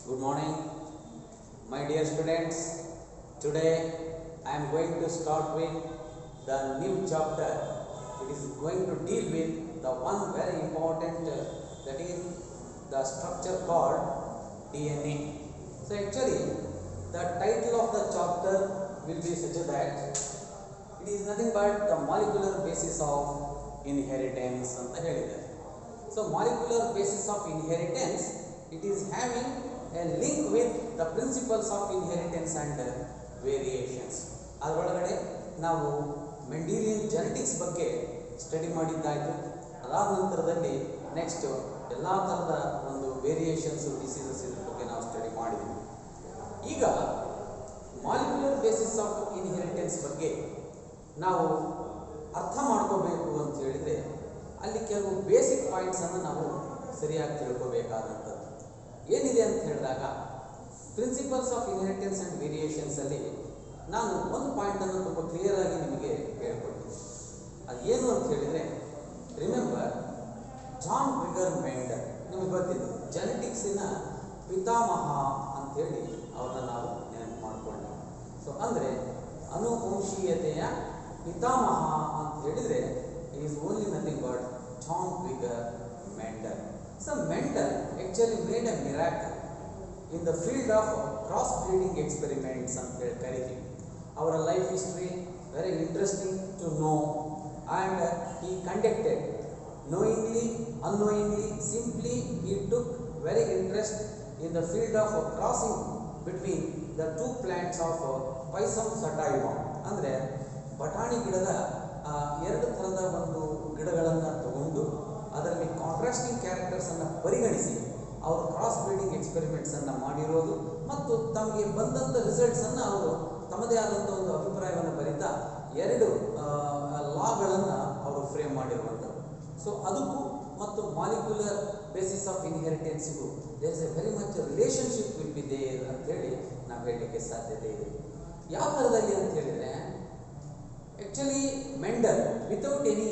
Good morning, my dear students. Today I am going to start with the new chapter. It is going to deal with the one very important that is the structure called DNA. So actually the title of the chapter will be such that it is nothing but the molecular basis of inheritance ಅಂತ ಹೇಳಿದ್ದಾರೆ. So molecular basis of inheritance, it is having a link with the principles of inheritance and variations. ಅದರೊಳಗಡೆ ನಾವು ಮೆಂಡಿಲಿಯನ್ genetics ಬಗ್ಗೆ study ಮಾಡಿದ್ದಾಯಿತು. ಅದಾದ ನಂತರದಲ್ಲಿ next ಎಲ್ಲ ಥರದ ಒಂದು ವೇರಿಯೇಷನ್ಸ್ ಡಿಸೀಸಸ್ ಇದ್ರ ಬಗ್ಗೆ ನಾವು ಸ್ಟಡಿ ಮಾಡಿದ್ವಿ. ಈಗ ಮಾಲಿಕ್ಯುಲರ್ ಬೇಸಿಸ್ ಆಫ್ ಇನ್ಹೆರಿಟೆನ್ಸ್ ಬಗ್ಗೆ ನಾವು ಅರ್ಥ ಮಾಡ್ಕೋಬೇಕು ಅಂತ ಹೇಳಿದರೆ ಅಲ್ಲಿ ಕೆಲವು ಬೇಸಿಕ್ ಪಾಯಿಂಟ್ಸನ್ನು ನಾವು ಸರಿಯಾಗಿ ತಿಳ್ಕೋಬೇಕಾದಂಥದ್ದು ಏನಿದೆ ಅಂತ ಹೇಳಿದಾಗ, ಪ್ರಿನ್ಸಿಪಲ್ಸ್ ಆಫ್ ಇನ್ಹೆರಿಟೆನ್ಸ್ ಆ್ಯಂಡ್ ವೇರಿಯೇಷನ್ಸಲ್ಲಿ ನಾನು ಒಂದು ಪಾಯಿಂಟನ್ನು ತುಂಬ ಕ್ಲಿಯರಾಗಿ ನಿಮಗೆ ಹೇಳ್ಕೊಡ್ತೀನಿ. ಅದು ಏನು ಅಂತ ಹೇಳಿದರೆ, ರಿಮೆಂಬರ್ ಜಾನ್ ಬ್ರಿಗರ್ ಮೆಂಡಲ್, ನಿಮಗೆ ಗೊತ್ತಿದೆ ಜೆನೆಟಿಕ್ಸಿನ ಪಿತಾಮಹ ಅಂಥೇಳಿ ಅವ್ರನ್ನ ನಾವು ನೆನಪು ಮಾಡಿಕೊಂಡೆ. ಸೊ ಅಂದರೆ ಅನುವಂಶೀಯತೆಯ ಪಿತಾಮಹ ಅಂತ ಹೇಳಿದರೆ is only nothing but John Brigger Mendel. So Mendel actually made a miracle in the field of cross breeding experiments ಅಂತ ಹೇಳಿ ಕರಿತೀವಿ. ಅವರ life history very interesting to know, and he conducted knowingly, unknowingly, simply he took very interest in the field of crossing between the two plants of Pisum sativa. ಅಂದರೆ ಬಟಾಣಿ ಗಿಡದ ಎರಡು ಥರದ ಒಂದು ಗಿಡಗಳನ್ನು ತಗೊಂಡು ಅದರಲ್ಲಿ ಕಾಂಟ್ರಾಸ್ಟಿಂಗ್ ಕ್ಯಾರೆಕ್ಟರ್ಸನ್ನು ಪರಿಗಣಿಸಿ ಅವರು ಕ್ರಾಸ್ ಬ್ರೀಡಿಂಗ್ ಎಕ್ಸ್ಪೆರಿಮೆಂಟ್ಸನ್ನು ಮಾಡಿರೋದು ಮತ್ತು ತಮಗೆ ಬಂದಂಥ ರಿಸಲ್ಟ್ಸನ್ನು ಅವರು ತಮ್ಮದೇ ಆದಂಥ ಒಂದು ಅಭಿಪ್ರಾಯವನ್ನು ಬರೀತಾ ಎರಡು ಲಾಗಳನ್ನು ಅವರು ಫ್ರೇಮ್ ಮಾಡಿರುವಂಥದ್ದು. ಸೊ ಅದಕ್ಕೂ ಮತ್ತು ಮಾಲಿಕ್ಯುಲರ್ ಬೇಸಿಸ್ ಆಫ್ ಇನ್ಹೆರಿಟೆನ್ಸಿಗೂ there is a very much relationship will be there ಅಂತೇಳಿ ನಾವು ಹೇಳಲಿಕ್ಕೆ ಸಾಧ್ಯತೆ ಇದೆ. ಯಾವ ಥರದಲ್ಲಿ ಅಂತ ಹೇಳಿದರೆ, actually Mendel, without any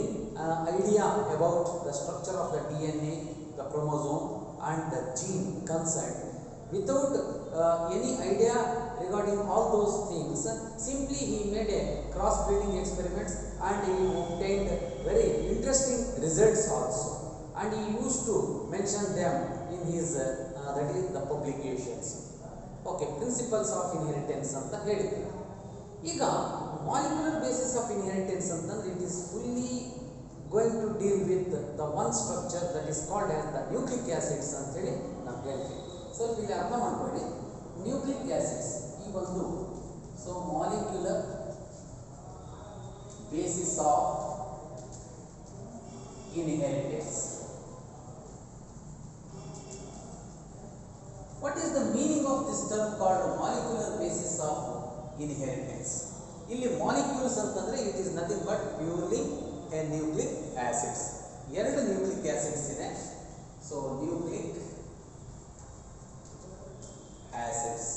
idea about the structure of the DNA, the chromosome and the gene concerned, without any idea regarding all those things, simply he made a cross breeding experiments and he obtained very interesting results also, and he used to mention them in his that is the publications. Okay, principles of inheritance ಅಂತ ಹೇಳಿದ್ರು. ಈಗ molecular basis of inheritance ಅಂತಂದ್ರೆ it is fully going to deal with the one structure that is called as the nucleic acids ಅಂತೇಳಿ ನಾವು ಹೇಳ್ತೀವಿ. ಸ್ವಲ್ಪ ಇಲ್ಲಿ ಅರ್ಥ ಮಾಡ್ಕೊಳ್ಳಿ, ನ್ಯೂಕ್ಲಿಕ್ ಆಸಿಡ್ಸ್ ಈ ಒಂದು so molecular basis of inheritance. What is the meaning of this term called molecular basis of inheritance? ಇಲ್ಲಿ ಮಾಲಿಕ್ಯೂಲ್ಸ್ ಅಂತಂದ್ರೆ it is nothing but purely A nucleic acids. ಎರಡು ನ್ಯೂಕ್ಲಿಕ್ ಆಸಿಡ್ಸ್ ಇದೆ. So nucleic acids.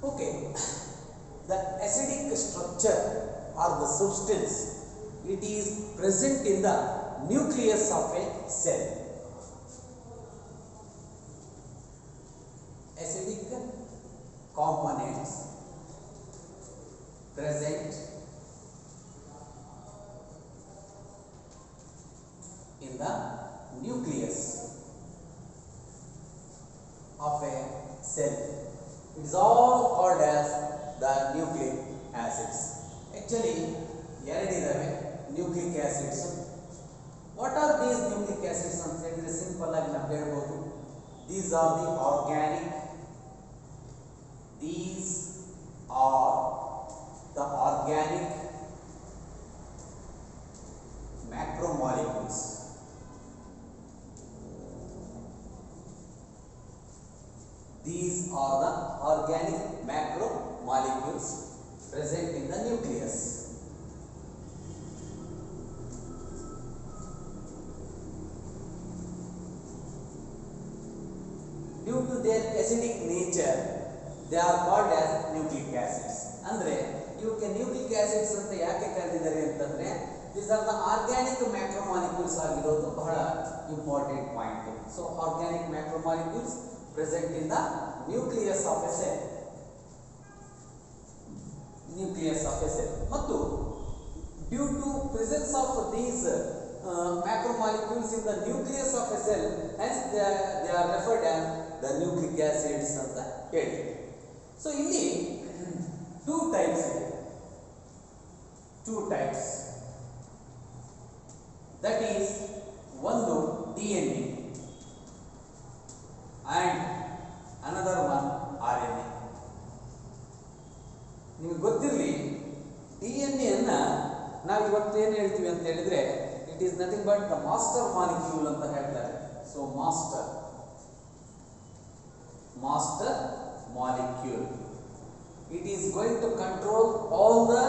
Okay, the acidic structure or the substance, it is present in the nucleus of a cell. Acidic components present in the nucleus of a cell. It is all called as the nucleic acids. Actually, ಎರಡಿದಾವೆ nucleic acids. What are these nucleic acids ಅಂತ ಹೇಳಿದ್ರೆ simple ಆಗಿ ನಾವು ಹೇಳ್ಬೋದು, these are the organic, these are the organic macromolecules. These are the organic macromolecules present in the nucleus. Due to their acidic nature, they are called as nucleic acids. ಅಂದರೆ ಇವಕ್ಕೆ nucleic acids ಅಂತ ಯಾಕೆ ಕರೆದಿದ್ದಾರೆ ಅಂತಂದರೆ These are the organic macromolecules ಆಗಿರೋದು ಬಹಳ important point. So organic macromolecules present in the nucleus of a cell. Nucleus of a cell. ಮತ್ತು due to presence of these macromolecules in the nucleus of a cell, hence they are referred as the nucleic acids ಅಂತ ಹೇಳಿ. So ಇಲ್ಲಿ two types ಇದೆ. That is ಒಂದು DNA and another one RNA. ನಿಮಗೆ ಗೊತ್ತಿರಲಿ DNA ಅನ್ನ ನಾವು ಇವತ್ತು ಏನು ಹೇಳ್ತೀವಿ ಅಂತ ಹೇಳಿದ್ರೆ it is nothing but the master molecule ಅಂತ ಹೇಳ್ತಾರೆ. So master molecule, it is going to control all the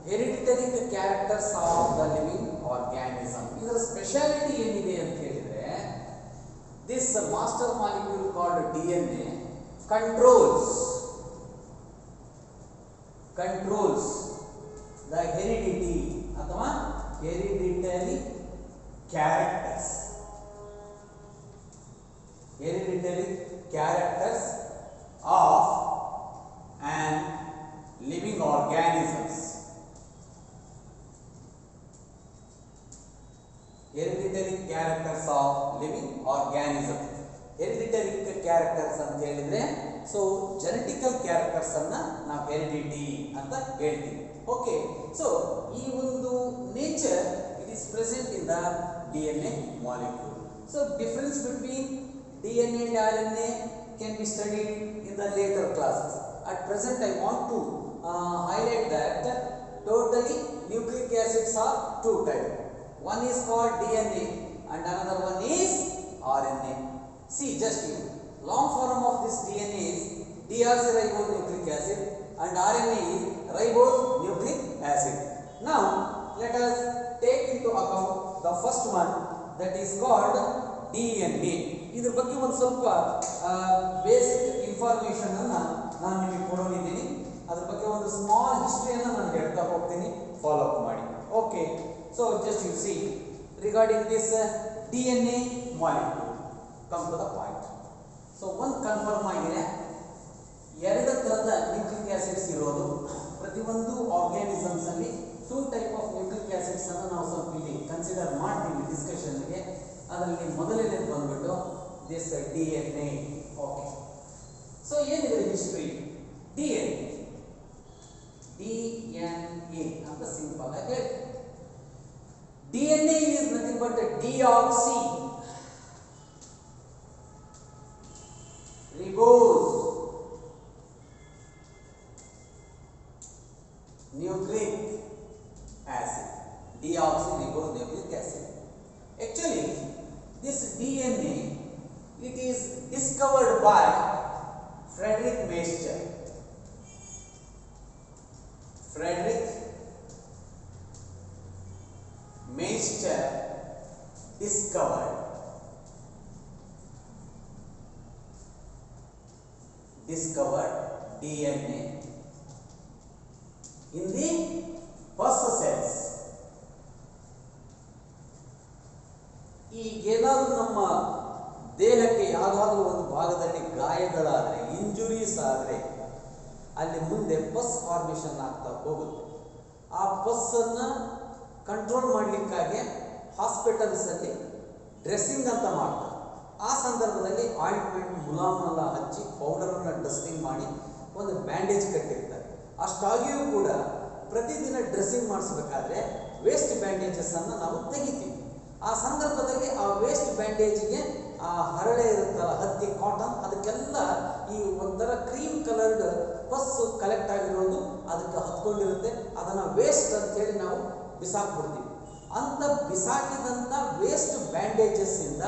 hereditary characters of the living organism. ಇದರ ಸ್ಪೆಷಾಲಿಟಿ ಏನಿದೆ ಅಂತ ಹೇಳಿದ್ರೆ this master molecule called DNA controls the heredity ಅಥವಾ hereditary characters of an living organisms. Hereditary characters of living organisms. Hereditary characters ಅಂತ ಹೇಳಿದ್ರೆ so genetical characters ಅನ್ನ ನಾವು heredity ಅಂತ ಹೇಳ್ತೀವಿ. ಓಕೆ, ಸೊ ಈ ಒಂದು nature it is present in the DNA molecule. So difference between DNA and RNA can be studied in the later classes. At present I want to highlight that totally nucleic acids are two types. One is called DNA and another one is RNA. See, just long form of this DNA is deoxyribonucleic acid and RNA is ribonucleic acid. Now let us take into account the first one, that is called DNA. ಇದರ ಬಗ್ಗೆ ಒಂದು ಸ್ವಲ್ಪ basic information ಅನ್ನ ನಾನು ನಿಮಗೆ ಕೊಡೋನಿದ್ದೀನಿ. ಅದರ ಬಗ್ಗೆ ಒಂದು ಸ್ಮಾಲ್ ಹಿಸ್ಟ್ರಿಯನ್ನು ನಾನು ಹೇಳ್ತಾ ಹೋಗ್ತೀನಿ, ಫಾಲೋ ಅಪ್ ಮಾಡಿ. Okay, so just U C regarding this DNA molecule, come to the point. So ಒಂದು ಕನ್ಫರ್ಮ್ ಆಗಿದೆ, ಎರಡು ಥರದ ನ್ಯೂಕ್ಲಿಕ್ ಆಸಿಡ್ಸ್ ಇರೋದು. ಪ್ರತಿಯೊಂದು ಆರ್ಗ್ಯಾನಿಸಮ್ಸ್ ಅಲ್ಲಿ two type of nucleic acids ಅನ್ನು ನಾವು ಸ್ವಲ್ಪ ಇಲ್ಲಿ ಕನ್ಸಿಡರ್ ಮಾಡ್ತೀವಿ ಡಿಸ್ಕಷನ್ಗೆ. ಅದರಲ್ಲಿ ಮೊದಲನೇ ಬಂದ್ಬಿಟ್ಟು ದಿಸ್ DNA. ಓಕೆ, ಸೊ ಏನಿದೆ ಹಿಸ್ಟ್ರಿ? DNA ಅಂತ ಸಿಂಪಲ್ ಆಗಿ ಹೇಳಿ. DNA is nothing but a deoxyribonucleic acid. Deoxyribonucleic acid. Actually, this DNA, it is discovered by Friedrich Miescher. Friedrich Miescher discovered DNA in the first cells. ಈಗೇನಾದರೂ ನಮ್ಮ ದೇಹಕ್ಕೆ ಯಾವುದಾದ್ರೂ ಒಂದು ಭಾಗದಲ್ಲಿ ಗಾಯಗಳಾದರೆ, injuries ಆದರೆ, ಅಲ್ಲಿ ಮುಂದೆ ಪಸ್ ಫಾರ್ಮೇಷನ್ ಆಗ್ತಾ ಹೋಗುತ್ತೆ. ಆ ಪಸ್ಸನ್ನು ಕಂಟ್ರೋಲ್ ಮಾಡಲಿಕ್ಕಾಗಿ ಹಾಸ್ಪಿಟಲ್ಸಲ್ಲಿ ಡ್ರೆಸ್ಸಿಂಗ್ ಅಂತ ಮಾಡ್ತಾರೆ. ಆ ಸಂದರ್ಭದಲ್ಲಿ ಆಯಿಂಟ್ಮೆಂಟ್, ಮುಲಾಮನ್ನೆಲ್ಲ ಹಚ್ಚಿ ಪೌಡರನ್ನು ಡಸ್ಟಿಂಗ್ ಮಾಡಿ ಒಂದು ಬ್ಯಾಂಡೇಜ್ ಕಟ್ಟಿರ್ತಾರೆ. ಅಷ್ಟಾಗಿಯೂ ಕೂಡ ಪ್ರತಿದಿನ ಡ್ರೆಸ್ಸಿಂಗ್ ಮಾಡಿಸ್ಬೇಕಾದ್ರೆ ವೇಸ್ಟ್ ಬ್ಯಾಂಡೇಜಸ್ಸನ್ನು ನಾವು ತೆಗಿತೀವಿ. ಆ ಸಂದರ್ಭದಲ್ಲಿ ಆ ವೇಸ್ಟ್ ಬ್ಯಾಂಡೇಜಿಗೆ ಆ ಹರಳೆ ಇರುತ್ತಲ್ಲ, ಹತ್ತಿ, ಕಾಟನ್, ಅದಕ್ಕೆಲ್ಲ ಈ ಒಂಥರ ಕ್ರೀಮ್ ಕಲರ್ಡ್ ಪಸ್ ಕಲೆಕ್ಟ್ ಆಗಿರೋದು ಅದಕ್ಕೆ ಹತ್ಕೊಂಡಿರುತ್ತೆ. ಅದನ್ನು ವೇಸ್ಟ್ ಅಂತೇಳಿ ನಾವು ಬಿಸಾಕ್ಬಿಡ್ತೀವಿ. ಅಂತ ಬಿಸಾಕಿದಂಥ ವೇಸ್ಟ್ ಬ್ಯಾಂಡೇಜಸ್ ಇಂದ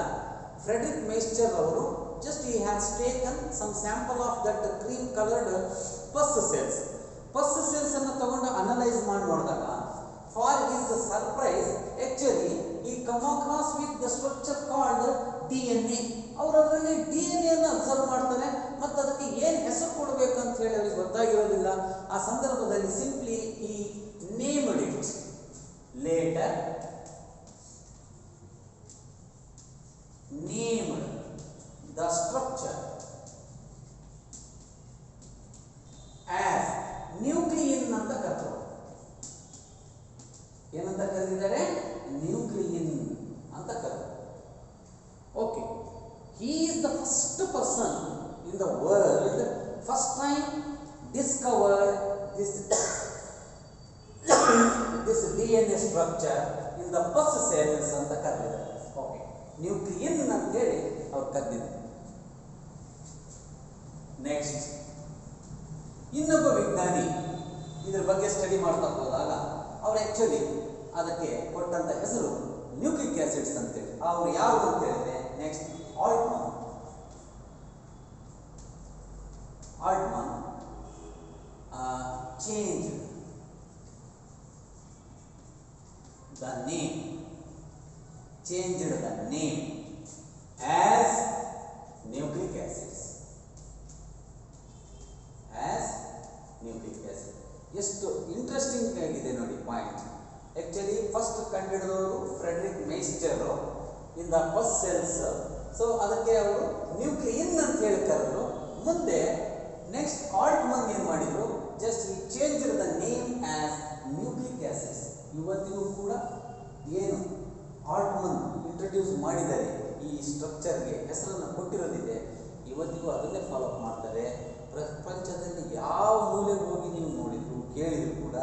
ಫ್ರೆಡ್ರಿಕ್ ಮೇಸ್ಚರ್ ಅವರು just he has taken some sample of that cream colored pus cells ಅನ್ನು ತಗೊಂಡು ಅನಲೈಸ್ ಮಾಡಿ ನೋಡಿದಾಗ, for his surprise, actually he come across with the structure called DNA. ಅವರು ಅದರಲ್ಲಿ DNA ಅನ್ನು ಅಬ್ಸರ್ವ್ ಮಾಡ್ತಾರೆ ಮತ್ತು ಅದಕ್ಕೆ ಏನು ಹೆಸರು ಕೊಡಬೇಕು ಅಂತ ಹೇಳಿ ಅವ್ರಿಗೆ ಗೊತ್ತಾಗಿರೋದಿಲ್ಲ. ಆ ಸಂದರ್ಭದಲ್ಲಿ ಸಿಂಪ್ಲಿ ಈ named it named the structure as nuclein ಅಂತ ಕರೆದರು. ಏನಂತ ಕರೆದಿದ್ದಾರೆ? ನ್ಯೂಕ್ಲಿಯನ್ ಅಂತ ಕರೆದರು. Okay, he is the first person in the world first time discovered this this DNA structure in the pus cells ಅಂತ ಕರೆದಿದ್ದಾರೆ. ಓಕೆ, ನ್ಯೂಕ್ಲಿಯನ್ ಅಂತ ಹೇಳಿ ಅವ್ರು ಕರೆದಿದ್ದಾರೆ. ನೆಕ್ಸ್ಟ್, ಇನ್ನೊಬ್ಬ ವಿಜ್ಞಾನಿ ಇದರ ಬಗ್ಗೆ ಸ್ಟಡಿ ಮಾಡ್ತಾ ಹೋದಾಗ ಅವ್ರು ಆಕ್ಚುಲಿ ಅದಕ್ಕೆ ಕೊಟ್ಟಂತ ಹೆಸರು ನ್ಯೂಕ್ಲಿಕ್ ಆಸಿಡ್ಸ್ ಅಂತೇಳಿ. ಅವ್ರು ಯಾರು ಅಂತ ಹೇಳಿದ್ರೆ next Altmann. changed the name as nucleic acids. ಎಷ್ಟು ಇಂಟ್ರೆಸ್ಟಿಂಗ್ ಆಗಿದೆ ನೋಡಿ ಪಾಯಿಂಟ್. ಆಕ್ಚುಲಿ ಫಸ್ಟ್ ಕಂಡುಹಿಡಿದವರು Frederick Miescher in the pus cells. So ಅದಕ್ಕೆ ಅವರು ನ್ಯೂಕ್ಲಿಯನ್ ಅಂತ ಹೇಳಿ ಕರೆದ್ರು. ಮುಂದೆ ನೆಕ್ಸ್ಟ್ ಆಲ್ಟ್ಮನ್ ಏನು ಮಾಡಿದ್ರು, ಜಸ್ಟ್ ಈ change the name as nucleic acids. ಇವತ್ತಿಗೂ ಕೂಡ ಏನು ಆಲ್ಟ್ಮನ್ ಇಂಟ್ರೊಡ್ಯೂಸ್ ಮಾಡಿದ್ದಾರೆ ಈ ಸ್ಟ್ರಕ್ಚರ್ಗೆ ಹೆಸರನ್ನು ಕೊಟ್ಟಿರೋದಿದೆ, ಇವತ್ತಿಗೂ ಅದನ್ನೇ ಫಾಲೋ ಅಪ್ ಮಾಡ್ತಾರೆ. ಪ್ರಪಂಚದಲ್ಲಿ ಯಾವ ಮೂಲೆಗೆ ಹೋಗಿ ನೀವು ನೋಡಿದ್ರು ಕೇಳಿದ್ರು ಕೂಡ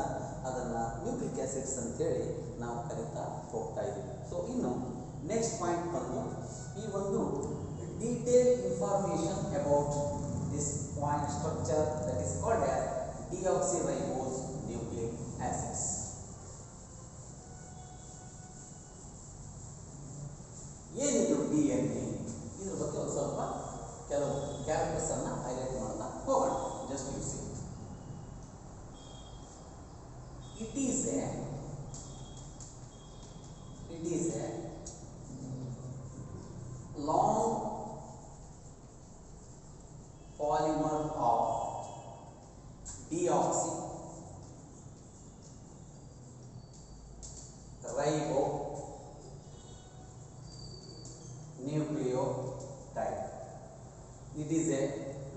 ಅದನ್ನು ನ್ಯೂಕ್ಲಿಕ್ ಆಸಿಡ್ಸ್ ಅಂತೇಳಿ ನಾವು ಕರೀತಾ ಹೋಗ್ತಾ ಇದ್ದೀವಿ. ಸೊ ಇನ್ನು ನೆಕ್ಸ್ಟ್ ಪಾಯಿಂಟ್ ಬಂದು ಈ ಒಂದು detail information about this point structure that is called as deoxyribose nucleic acids. ಏನಿದು DNA? ಇದ್ರ ಬಗ್ಗೆ ಒಂದು ಸ್ವಲ್ಪ ಕೆಲವು ಕ್ಯಾರೆಕ್ಟರ್ಸ್ ಅನ್ನ ಹೈಲೈಟ್ ಮಾಡ್ತಾ ಹೋಗೋಣ. Just U C, it is a long polymer of deoxyribonucleotide. It is a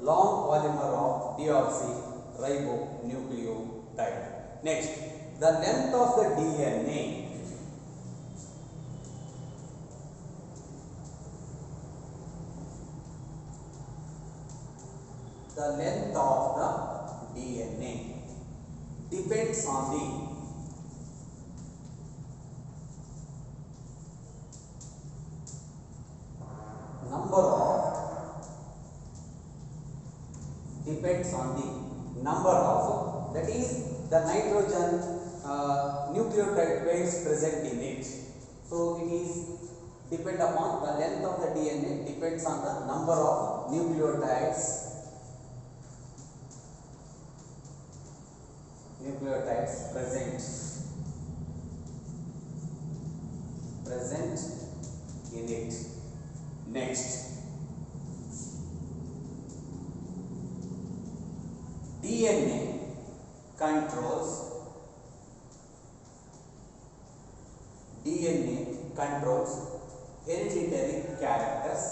long polymer of deoxyribonucleotide. Next, the length of the DNA depends on the number of that is the nitrogen nucleotide pairs present in it. So it is depend upon the length of the DNA depends on the number of nucleotides present in it. Next, DNA controls hereditary characters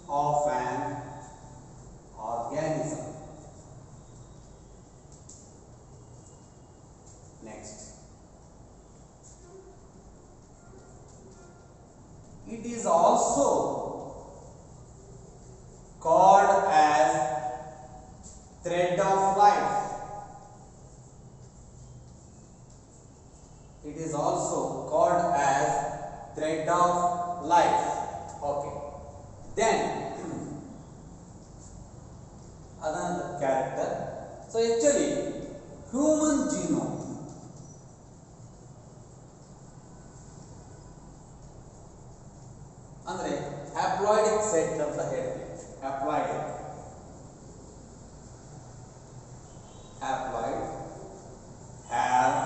of an organism. Next, it is also called as thread of life. It is also called as thread of life. Okay. Then another character. So actually human genome ಅಂದ್ರೆ haploidic set ಅಂತ ಹೇಳ್ತೀವಿ. haploid have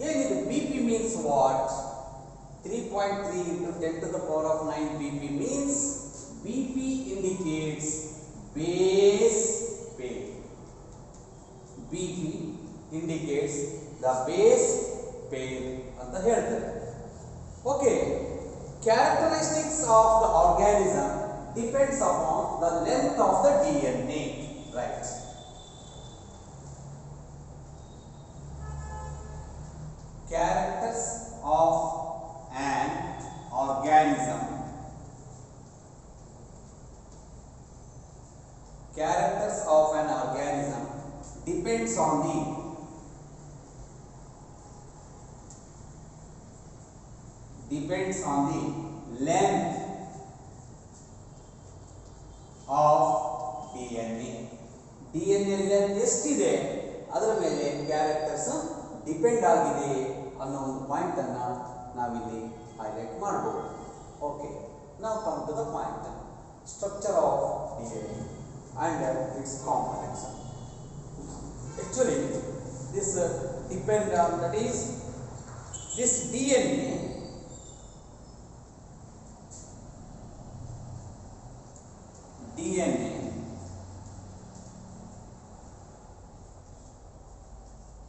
ಏನಿದೆ BP means what? 3.3 into 10 to the power of 9 BP means BP indicates base pair. BP indicates the base pair ಅಂತ ಹೇಳ್ತಾರೆ. Okay, characteristics of the organism depends upon the length of the DNA, right? Characters of an organism. Characters of an organism depends on the length of DNA. DNA length ಎಷ್ಟಿದೆ ಅದರ ಮೇಲೆ characters depend ಆಗಿದೆ ಅನ್ನೋ ಒಂದು point ಅನ್ನ ನಾವಿಲ್ಲಿ highlight ಮಾಡಬಹುದು. Okay, ನಾವು come to the point structure of DNA and its components. Actually, this depend on, that is, this DNA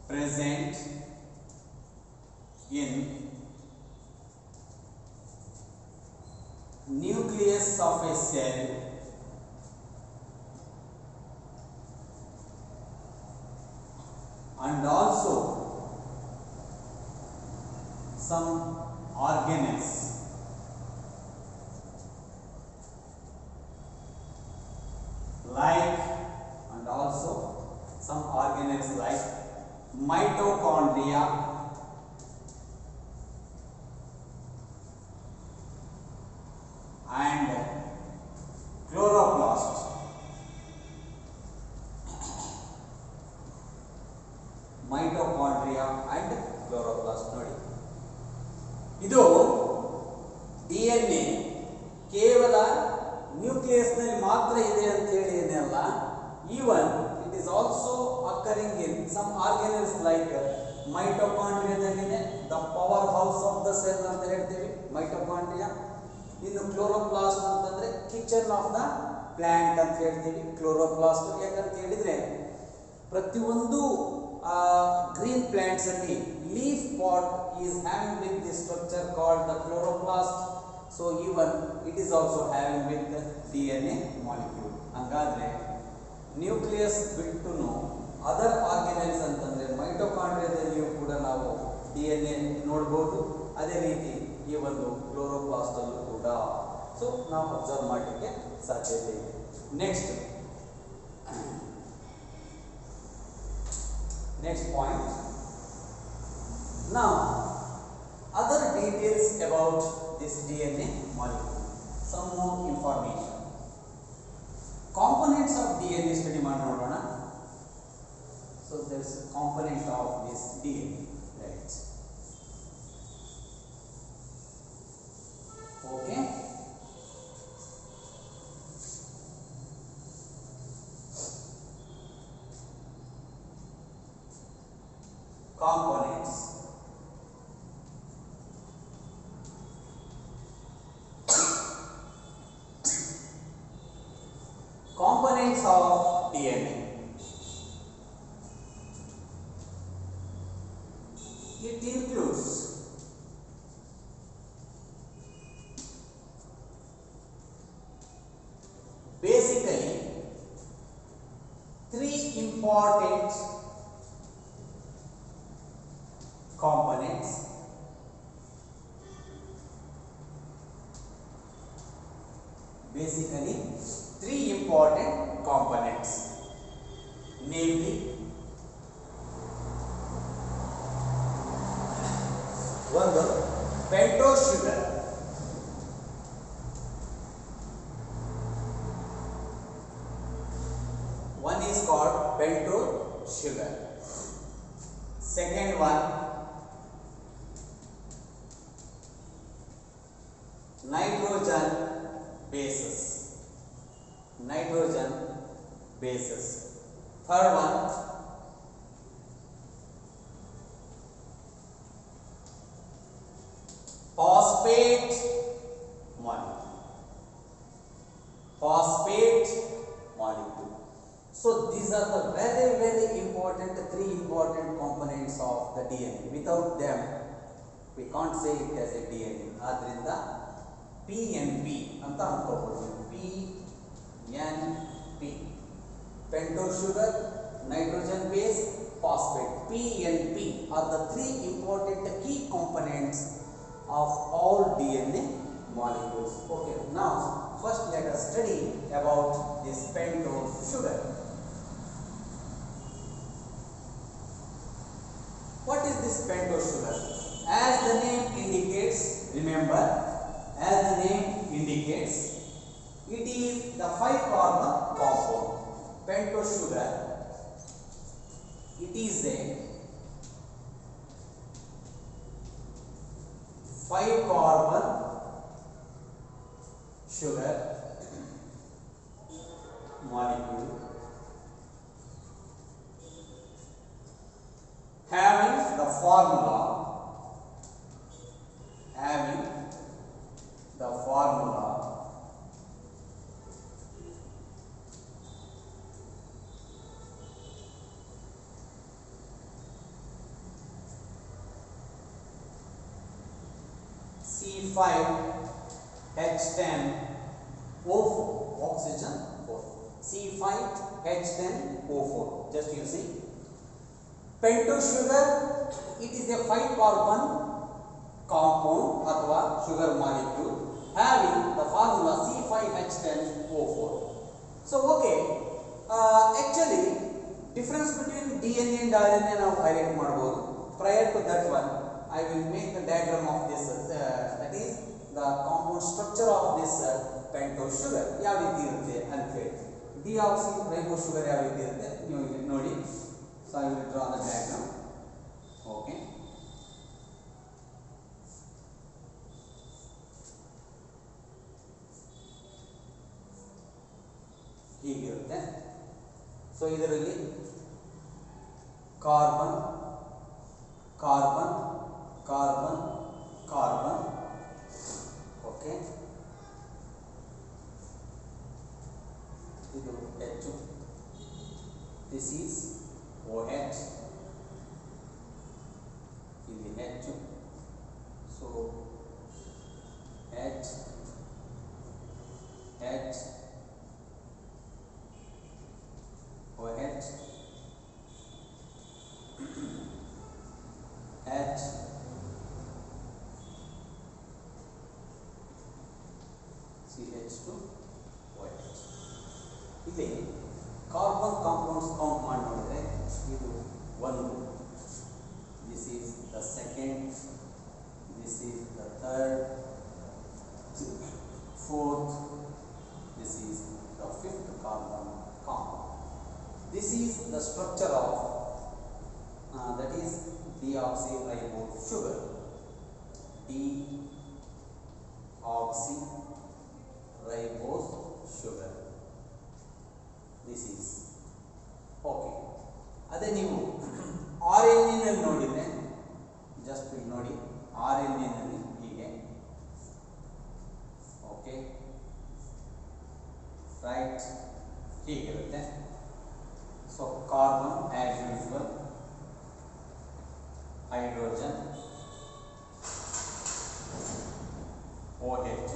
present in nucleus of a cell and also some organelles like mitochondria and chloroplast. Mitochondria and chloroplast. ನೋಡಿ, ಇದು DNA ಕೇವಲ nucleus ನಲ್ಲಿ ಮಾತ್ರ ಇದೆ ಅಂತ ಹೇಳಿ ಏನಲ್ಲ, even it is also occurring in some organelles like ಮೈಟೋಕಾಂಡ್ರಿಯಾದಲ್ಲಿದೆ the power house of the cell ಅಂತ ಹೇಳ್ತೀವಿ ಮೈಟೋಕಾಂಡ್ರಿಯಾ. ಇನ್ನು ಕ್ಲೋರೋಪ್ಲಾಸ್ಟ್ ಅಂತಂದ್ರೆ ಕಿಚನ್ ಆಫ್ ದ ಪ್ಲಾಂಟ್ ಅಂತ ಹೇಳ್ತೀವಿ ಕ್ಲೋರೋಪ್ಲಾಸ್ಟ್. ಯಾಕಂತ ಹೇಳಿದ್ರೆ ಪ್ರತಿಯೊಂದು green plants ಅಲ್ಲಿ leaf pod is having with the structure called the chloroplast. So even it is also having with the DNA molecule. ಹಂಗಾದ್ರೆ ನ್ಯೂಕ್ಲಿಯಸ್ ಬಿಟ್ಟು ಅದರ್ ಆರ್ಗನಲ್ಸ್ ಅಂತಂದ್ರೆ ಮೈಟೋಕಾಂಡ್ರಿಯಾದಲ್ಲಿಯೂ ಕೂಡ ನಾವು DNA ನೋಡಬಹುದು. ಅದೇ ರೀತಿ ಈ ಒಂದು ಕ್ಲೋರೋಪ್ಲಾಸ್ಟ್ ಅಲ್ಲೂ ಕೂಡ ಸೊ ನಾವು ಅಬ್ಸರ್ವ್ ಮಾಡಲಿಕ್ಕೆ ಸಾಧ್ಯತೆ ಇದೆ. Next point. Now, other details about this DNA molecule. Some more information. Components of DNA study ಮಾಡೋಣ. So there is a component of this DNA. Right. Okay. Components. Components of DNA. It includes basically three important components. Basically three important components, namely one, pentose sugar, one is called pentose sugar. Second one, nitrogen bases. Third one, phosphate molecule. Phosphate molecule. So these are the very important, three important components of the DNA. Without them, we can't say it as a DNA. Adrinda PNP anta ankobodu. PNP. Pentose sugar, nitrogen base, phosphate. PNP are the three important key components of all DNA molecules. Okay, now first let us study about this pentose sugar. What is this pentose sugar? As the name indicates, remember, as the name indicates, it is the 5-carbon compound. Pentose sugar, it is a 5-carbon sugar molecule having the formula C5H10O4, oxygen 4. C5H10O4. Just you see, pentose sugar, it is a 5-carbon compound अथवा sugar molecule having the formula C5H10O4. So okay, actually difference between DNA and RNA now highlight ಮಾಡಬಹುದು. Prior to that one, I will make the diagram of this, that is the compound structure of this pentose sugar. ಯಾವ ರೀತಿ ಇರುತ್ತೆ ಅಂತ ಹೇಳಿ, deoxyribose sugar ಯಾವ ರೀತಿ ಇರುತ್ತೆ ನೀವು ಇಲ್ಲಿ ನೋಡಿ. So I will draw the diagram. Okay, ಹೀಗಿರುತ್ತೆ. ಸೊ ಇದರಲ್ಲಿ carbon carbon carbon carbon, okay, ಇದು H, this is OH, ಇಲ್ಲಿ H, so H H OH H CH2OH. ಇಲ್ಲಿ ಕಾರ್ಬನ್ ಕಾಂಪೌಂಡ್ಸ್ ಕೌಂಟ್ ಮಾಡಿ ನೋಡಿದ್ರೆ ಇದು 1, this is the second, this is the third, fourth, this is the 5th carbon compound. This is the structure of that is deoxyribose sugar. Deoxyribose sugar. This is okay. ಅದೇ ನೀವು RNA ನಲ್ಲಿ ನೋಡಿದ್ರೆ, just ಇಲ್ಲಿ ನೋಡಿ, RNA ನಲ್ಲಿ ಹೀಗೆ, okay, right, ಹೀಗಿರುತ್ತೆ. So carbon as usual, hydrogen, OH.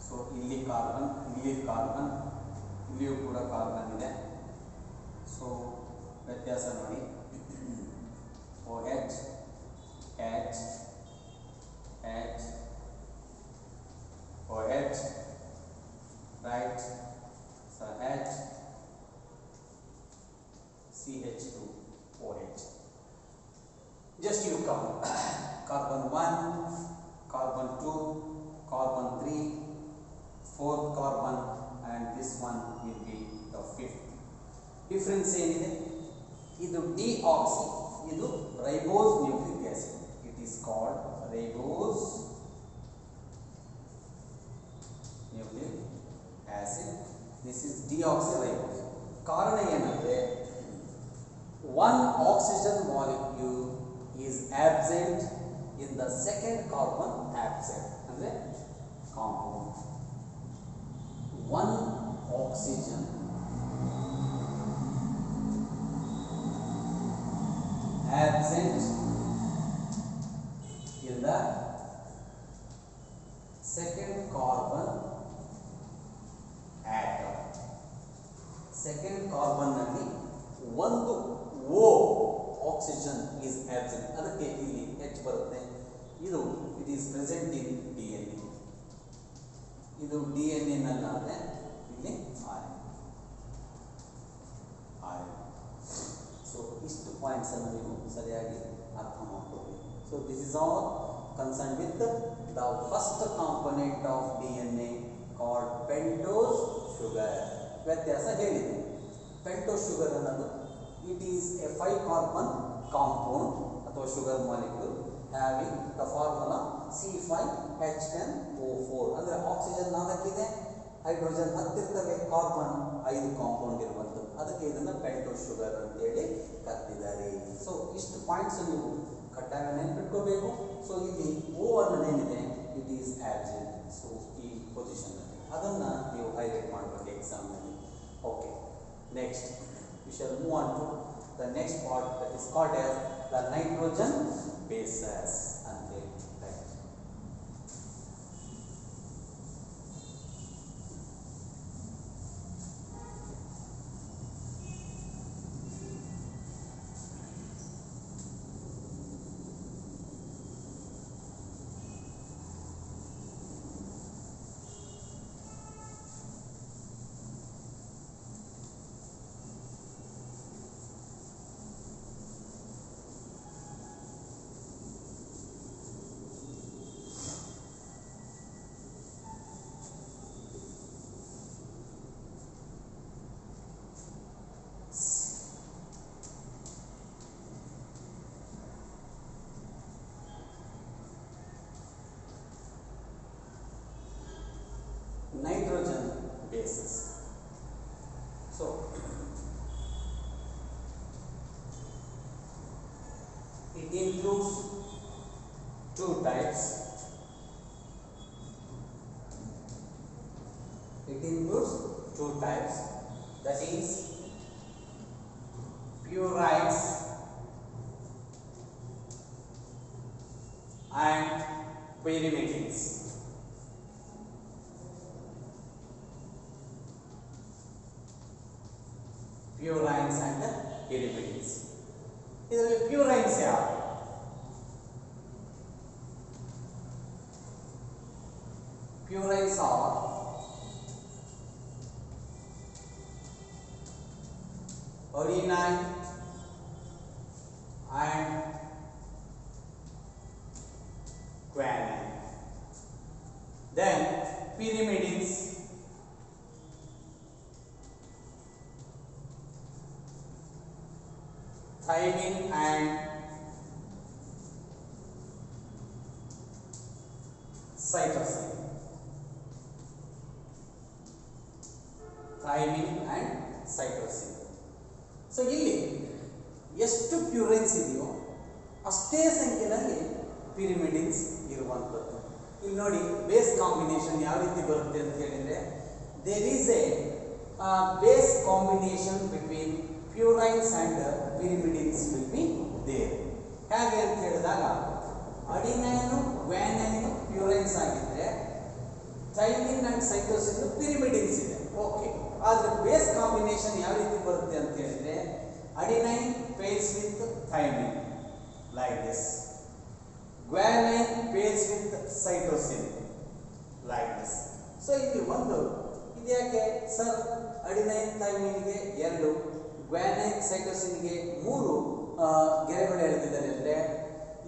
So ಇಲ್ಲಿ ಕಾರ್ಬನ್, ಇಲ್ಲಿ ಕಾರ್ಬನ್, ಇಲ್ಲಿಯೂ ಕೂಡ ಕಾರ್ಬನ್ ಇದೆ. ಸೊ ವ್ಯತ್ಯಾಸ ನೋಡಿ, OH H H OH, right? So H CH2OH. Just you count carbon 1, carbon 2, carbon 3, 4th carbon, and this one will be the 5th. Difference ಏನಿದೆ? ಇದು deoxy, ಇದು ribose nucleic acid. It is called ribose nucleic acid. This is deoxyribose. ಕಾರಣ ಏನಂದ್ರೆ, one oxygen molecule is absent in the second carbon absent ಅಂದ್ರೆ compound. One oxygen absent in the second carbon atom. Second carbon ನಲ್ಲಿ ಒಂದು O oxygen is absent. ಅದಕ್ಕೆ ಇಲ್ಲಿ H ಬರುತ್ತೆ. ಇದು it is present in DNA. ಇದು DNA ನಲ್ಲಾದ್ರೆ ಇಲ್ಲಿ RNA. So ಇಷ್ಟು ಪಾಯಿಂಟ್ಸ್ ಅನ್ನು ನೀವು ಸರಿಯಾಗಿ ಅರ್ಥ ಮಾಡ್ಕೊಳ್ಳಿ. So this is all concern with the first component of DNA called pentose sugar. ವ್ಯತ್ಯಾಸ ಹೇಳಿದೆ. ಪೆಂಟೋಸ್ ಶುಗರ್ ಅನ್ನೋದು it is a 5 carbon compound ಅಥವಾ sugar molecule having the formula C5H10O4. ಅಂದರೆ ಆಕ್ಸಿಜನ್ 4 ಇದೆ, ಹೈಡ್ರೋಜನ್ 10 ಇರ್ತವೆ, ಕಾರ್ಬನ್ 5 ಕಾಂಪೌಂಡ್ ಇರುವಂಥದ್ದು. ಅದಕ್ಕೆ ಇದನ್ನು ಪೆಂಟೋಸ್ ಶುಗರ್ ಅಂತೇಳಿ ಕರೆದಿದ್ದಾರೆ. ಸೊ ಇಷ್ಟು ಪಾಯಿಂಟ್ಸ್ ನೀವು ಕಡ್ಡಾಯ ನೆನಪಿಟ್ಕೋಬೇಕು. ಸೊ ಇಲ್ಲಿ ಓ ಅನ್ನೋದೇನಿದೆ ಇಟ್ ಈಸ್ ಆಬ್ಸೆಂಟ್. ಸೊ ಈ ಪೊಸಿಷನ್ನಲ್ಲಿ ಅದನ್ನು ನೀವು ಹೈಲೈಟ್ ಮಾಡಬೇಕು ಎಕ್ಸಾಮ್ನಲ್ಲಿ. Okay, next we shall move on to the next part that is called as the nitrogen bases ಅಂತೇಳಿ. Nitrogen bases. So it includes two types. That is purides and pyrimidines. Purines and pyrimidines. ಇದರಲ್ಲಿ ಪ್ಯೂರೈನ್ಸ್ ಯಾರು? Purines are adenine and guanine. Then pyrimidines thymine and cytosine. Thymine and cytosine. So ಇಲ್ಲಿ ಎಷ್ಟು ಪ್ಯೂರೈನ್ಸ್ ಇದೆಯೋ ಅಷ್ಟೇ ಸಂಖ್ಯೆಯಲ್ಲಿ ಪಿರಿಮಿಡಿನ್ಸ್ ಇರುವಂಥದ್ದು. ಇಲ್ಲಿ ನೋಡಿ ಬೇಸ್ ಕಾಂಬಿನೇಷನ್ ಯಾವ ರೀತಿ ಬರುತ್ತೆ ಅಂತ ಹೇಳಿದರೆ there is a base combination between purines and pyrimidines will be there. ಹೇಗೆ ಅಂತ ಹೇಳಿದಾಗ ಅಡಿನೈನು ಗ್ವಾನೈನು ಪ್ಯೂರೈನ್ಸ್ ಆಗಿದ್ದರೆ ಥೈಮಿನ್ ಆ್ಯಂಡ್ ಸೈಟೋಸಿನ್ ಪಿರಿಮಿಡಿನ್ಸ್ ಇದೆ. ಓಕೆ, ಆದರೆ ಬೇಸ್ ಕಾಂಬಿನೇಷನ್ ಯಾವ ರೀತಿ ಬರುತ್ತೆ ಅಂತ ಹೇಳಿದರೆ adenine pairs with thymine like this, guanine pairs with cytosine like this. So ಇಲ್ಲಿ ಒಂದು ಇದ್ಯಾಕೆ ಸರ್ ಅಡಿನೈನ್ ಥೈಮಿನ್ಗೆ 2, ಗ್ವಾನೈನ್ ಸೈಟೋಸಿನ್ಗೆ 3 ಗೆರೆಗಳು ಎಳೆದಿದ್ದಾರೆ ಅಂದರೆ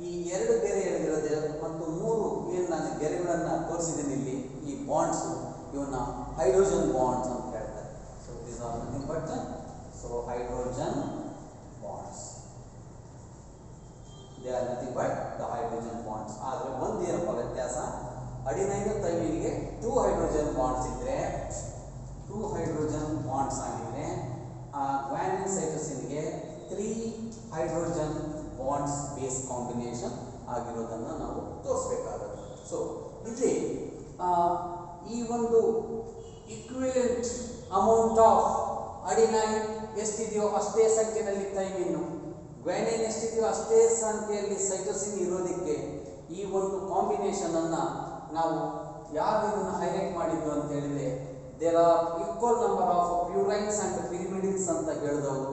ಈ 2 ಗೆರೆ ಎಳೆದಿರೋದು ಮತ್ತು 3 ಏನು ನಾನು ಗೆರೆಗಳನ್ನು ತೋರಿಸಿದ್ದೀನಿ ಇಲ್ಲಿ ಈ ಬಾಂಡ್ಸು ಇವನ್ನ ಹೈಡ್ರೋಜನ್ ಬಾಂಡ್ಸ್ ಅಂತ ಹೇಳ್ತಾರೆ. So this are nothing but hydrogen bonds. They are nothing but the hydrogen bonds. ಆದರೆ ಒಂದು ಏನಪ್ಪ ವ್ಯತ್ಯಾಸ, ಅಡಿನೈನ್ ಥೈಮಿನ್ಗೆ 2 ಹೈಡ್ರೋಜನ್ ಬಾಂಡ್ಸ್ ಇದ್ದರೆ 2 ಹೈಡ್ರೋಜನ್ ಬಾಂಡ್ಸ್ ಆಗಿದ್ರೆ ಗ್ವಾನೈನ್ ಸೈಟೋಸಿನ್ಗೆ 3 ಹೈಡ್ರೋಜನ್ ಬಾಂಡ್ಸ್ ಬೇಸ್ ಕಾಂಬಿನೇಷನ್ ಆಗಿರೋದನ್ನು ನಾವು ತೋರಿಸಬೇಕಾಗುತ್ತೆ. ಸೊ ಇಲ್ಲಿ ಈ ಒಂದು ಇಕ್ವಿಲೆಂಟ್ ಅಮೌಂಟ್ ಆಫ್ ಅಡಿನೈನ್ ಎಷ್ಟಿದೆಯೋ ಅಷ್ಟೇ ಸಂಖ್ಯೆಯಲ್ಲಿ ಥೈಮಿನ್, ಗ್ವಾನಿನ್ ಎಷ್ಟಿದೆಯೋ ಅಷ್ಟೇ ಸಂಖ್ಯೆಯಲ್ಲಿ ಸೈಟೋಸಿನ್ ಇರೋದಕ್ಕೆ ಈ ಒಂದು ಕಾಂಬಿನೇಷನ್ ಅನ್ನ ನಾವು ಯಾರು ಇದನ್ನು ಹೈಲೈಟ್ ಮಾಡಿದ್ದು ಅಂತ ಹೇಳಿದ್ರೆ there are equal number of purines and pyrimidines ಅಂತ ಹೇಳಿದವರು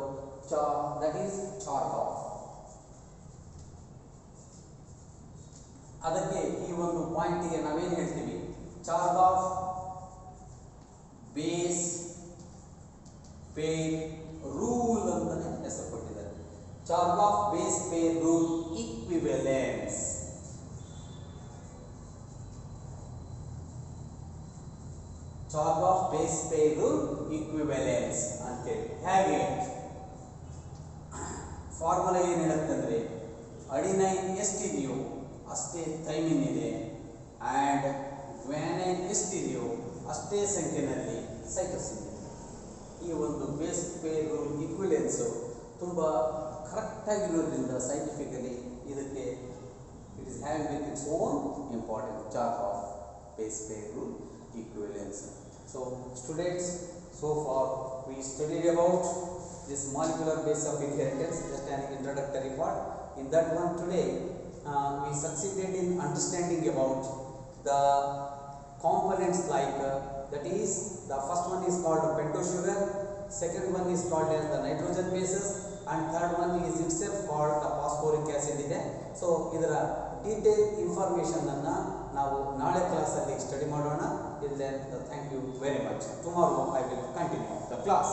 ದಟ್ ಈಸ್ ಚಾರ್ಗಾಫ್. ಅದಕ್ಕೆ ಈ ಒಂದು ಪಾಯಿಂಟಿಗೆ ನಾವೇನು ಹೇಳ್ತೀವಿ, ಚಾರ್ಗಾಫ್ ಬೇಸ್ ಪೇರ್ ರೂಲ್ ಅಂತಾನೆ ಹೆಸರು ಕೊಟ್ಟಿದ್ದಾರೆ. Chargaff base pair rule equivalence. Chargaff base pair rule equivalence ಅಂತೇಳಿ ಹೇಗೆ ಫಾರ್ಮುಲಾ ಏನು ಹೇಳುತ್ತಂದ್ರೆ ಅಡಿನೈನ್ ಎಷ್ಟಿದೆಯೋ ಅಷ್ಟೇ ಥೈಮಿನ್ ಇದೆ ಆ್ಯಂಡ್ ಗ್ವಾನೈನ್ ಎಷ್ಟಿದೆಯೋ ಅಷ್ಟೇ ಸಂಖ್ಯೆಯಲ್ಲಿ ಸೈಟೋಸಿನ್ ಇದೆ. ಈ ಒಂದು ಬೇಸ್ ಪೇರ್ ರೂಲ್ ಈಕ್ವಿಲೆನ್ಸು ತುಂಬ ಕರೆಕ್ಟಾಗಿರೋದ್ರಿಂದ ಸೈಂಟಿಫಿಕಲಿ ಇದಕ್ಕೆ it is having with its own important chart of base pair rule equivalence. So students, so far we studied about this molecular base of inheritance, just an introductory part. In that one today we succeeded in understanding about the components like that is the first one is called pentose sugar, second one is called as the nitrogen bases, and third one is itself called the phosphoric acid ಇದೆ. So ಇದರ detail information ಅನ್ನು ನಾವು ನಾಳೆ ಕ್ಲಾಸಲ್ಲಿ study ಮಾಡೋಣ. Till then, thank you very much. Tomorrow I will continue the class.